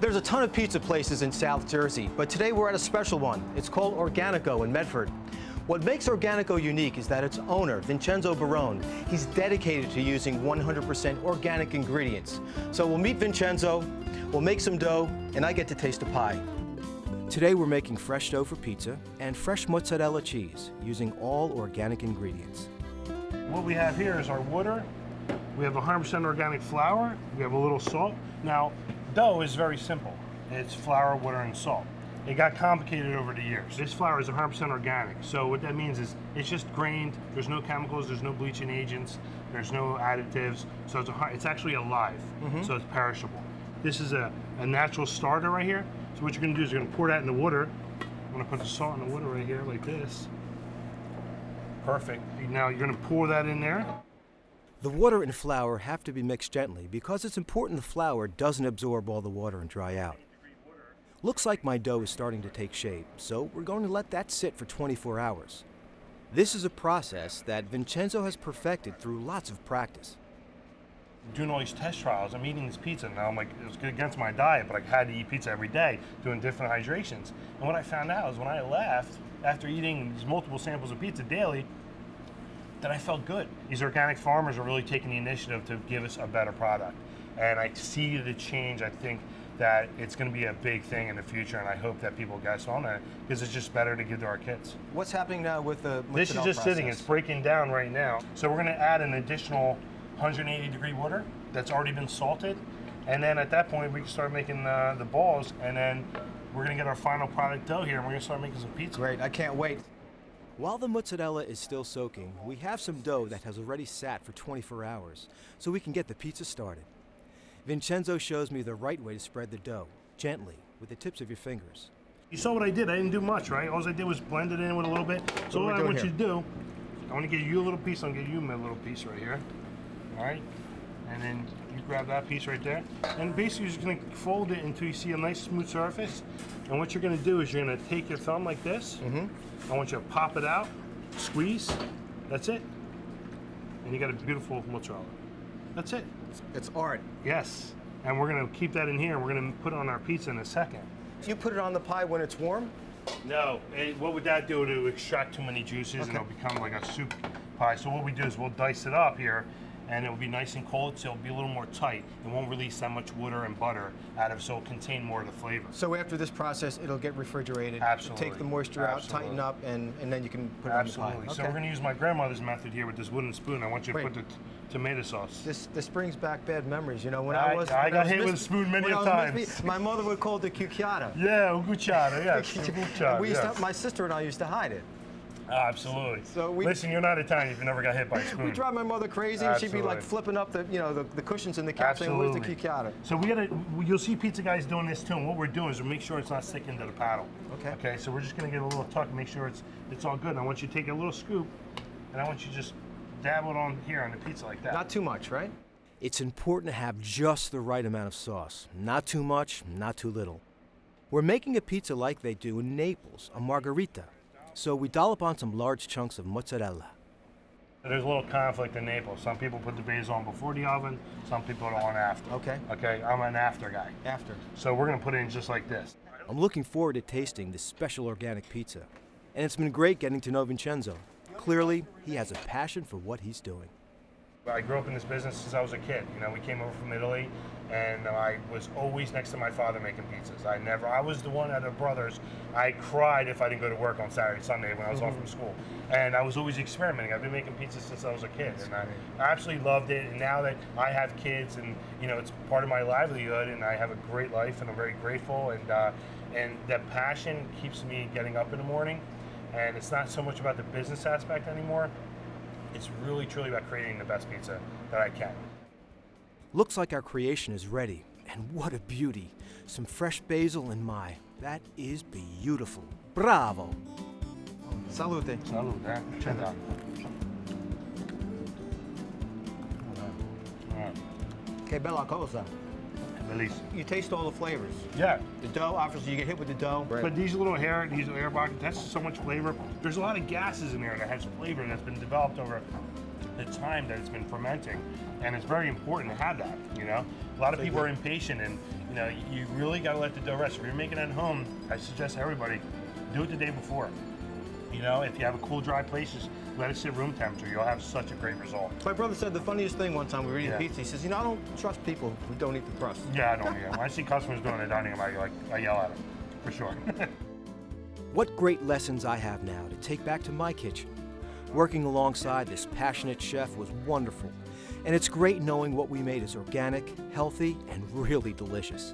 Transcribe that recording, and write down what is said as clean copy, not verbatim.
There's a ton of pizza places in South Jersey, but today we're at a special one. It's called Organico in Medford. What makes Organico unique is that its owner, Vincenzo Barone, he's dedicated to using 100% organic ingredients. So we'll meet Vincenzo, we'll make some dough, and I get to taste the pie. Today we're making fresh dough for pizza and fresh mozzarella cheese using all organic ingredients. What we have here is our water. We have 100% organic flour. We have a little salt. Now, dough is very simple. It's flour, water, and salt. It got complicated over the years. This flour is 100% organic. So what that means is it's just grained. There's no chemicals. There's no bleaching agents. There's no additives. So it's actually alive. So it's perishable. This is a natural starter right here. So what you're going to do is you're going to pour that in the water. I'm going to put the salt in the water right here like this. Perfect. Now you're going to pour that in there. The water and flour have to be mixed gently because it's important the flour doesn't absorb all the water and dry out. Looks like my dough is starting to take shape, so we're going to let that sit for 24 hours. This is a process that Vincenzo has perfected through lots of practice. Doing all these test trials, I'm eating this pizza now. I'm like, it was good against my diet, but I had to eat pizza every day, doing different hydrations. And what I found out is when I left, after eating these multiple samples of pizza daily, that I felt good. These organic farmers are really taking the initiative to give us a better product. And I see the change. I think that it's going to be a big thing in the future, and I hope that people get on it because it's just better to give to our kids. What's happening now with the This is just process? sitting. It's breaking down right now. So we're going to add an additional 180-degree water that's already been salted, and then at that point we can start making the balls, and then we're going to get our final product dough here, and we're going to start making some pizza. Great, I can't wait. While the mozzarella is still soaking, we have some dough that has already sat for 24 hours, so we can get the pizza started. Vincenzo shows me the right way to spread the dough, gently, with the tips of your fingers. You saw what I did. I didn't do much, right? All I did was blend it in with a little bit. So what I want you to do, I want to give you a little piece, I'm going to give you a little piece right here. All right? And then you grab that piece right there. And basically you're just going to fold it until you see a nice smooth surface. And what you're going to do is you're going to take your thumb like this. I want you to pop it out, squeeze. That's it. And you got a beautiful mozzarella. That's it. It's art. Yes. And we're going to keep that in here, and we're going to put it on our pizza in a second. You put it on the pie when it's warm? No. What would that do? It would extract too many juices, and it'll become like a soup pie. So what we do is we'll dice it up here, and it'll be nice and cold, so it'll be a little more tight. It won't release that much water and butter out of it, so it'll contain more of the flavor. So after this process, it'll get refrigerated. Absolutely. Take the moisture out, tighten up, and then you can put it on the pie. Absolutely. So we're going to use my grandmother's method here with this wooden spoon. I want you to put the tomato sauce. This brings back bad memories. You know, when I got hit with a spoon many times. My mother would call it the cucchiata. Yeah, cucchiata, yes. My sister and I used to hide it. Absolutely. So listen, you're not Italian if you never got hit by a spoon. We drive my mother crazy. She'd be like flipping up the cushions in the couch saying, "Where's the cucchiata?" So you'll see pizza guys doing this too. And what we're doing is we make sure it's not sticking to the paddle. Okay. Okay. So we're just gonna get a little tuck, make sure it's all good. And I want you to take a little scoop, and I want you to just dabble it on here on the pizza like that. Not too much, right? It's important to have just the right amount of sauce. Not too much, not too little. We're making a pizza like they do in Naples, a margherita. So we dollop on some large chunks of mozzarella. There's a little conflict in Naples. Some people put the basil on before the oven, some people on after. Okay. Okay, I'm an after guy. After. So we're gonna put it in just like this. I'm looking forward to tasting this special organic pizza. And it's been great getting to know Vincenzo. Clearly, he has a passion for what he's doing. I grew up in this business since I was a kid. You know, we came over from Italy, and I was always next to my father making pizzas. I was the one out of brothers. I cried if I didn't go to work on Saturday, Sunday when I was off from school. And I was always experimenting. I've been making pizzas since I was a kid, and I absolutely loved it. And now that I have kids, and it's part of my livelihood, and I have a great life, and I'm very grateful. And that passion keeps me getting up in the morning. And it's not so much about the business aspect anymore. It's really, truly about creating the best pizza that I can. Looks like our creation is ready, and what a beauty. Some fresh basil and that is beautiful. Bravo! Salute. Salute, eh? Che bella cosa. Bellissimo. You taste all the flavors. Yeah. The dough, obviously you get hit with the dough. Right. But these air pockets, that's so much flavor. There's a lot of gases in there that has flavor that's been developed over the time that it's been fermenting, and it's very important to have that, you know. A lot of people are impatient, and you know, you really got to let the dough rest. If you're making it at home, I suggest everybody do it the day before. You know, if you have a cool, dry place, just let it sit room temperature. You'll have such a great result. My brother said the funniest thing one time we were eating pizza. He says, you know, I don't trust people who don't eat the crust. Yeah, I don't. Yeah. When I see customers doing the dining room, I yell at them, for sure. What great lessons I have now to take back to my kitchen. Working alongside this passionate chef was wonderful, and it's great knowing what we made is organic, healthy, and really delicious.